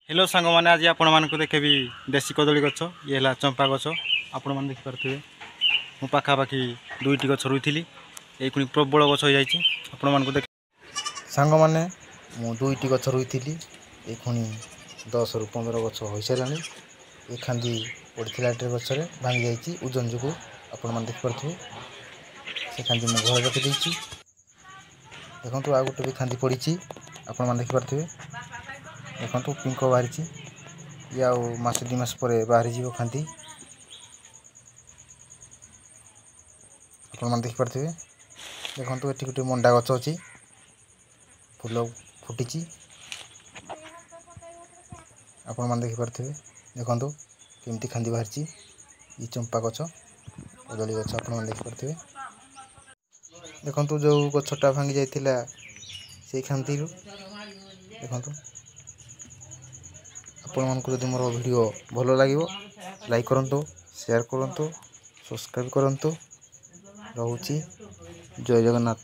Hello सांग मैंने आज आपण मानक देखेबी देसी कदली गछ ये है चंपा गछ आपण मैंने देखिपे मो पाखापाखि दुईटी गछ रुई ये प्रबल गछ हो जाए आपण मानक देख सांग मैंने मु दुईटी गछ रुई ये 10 ରୁ 15 गछ हो सारा ये खांदी पड़ता गचर भांगी जाइए ओजन जो आपण मैंने देखिपे से खांदी मु घर रखी देखो आ गोटे भी खांदी पड़ी आपण मैंने देखिपे देखो पिंक बाहरी ये आस 2 मास पर बाहरी जीव खांती आपण मैंने देखिपे देखो ये गोटे मंडा गछ अच्छी फूल फुटी आपण मैंने देखिपे देखो केमती खांदी बाहरी ये चंपा गछ कदली गछ आपण मैंने देखिपे देखो जो गछटा भांगी जाइला से खांती देखो आपण मानक जदि मोर वीडियो भल लगे लाइक करंतु शेयर करंतु सब्सक्राइब करंतु। रहूची जय जगन्नाथ।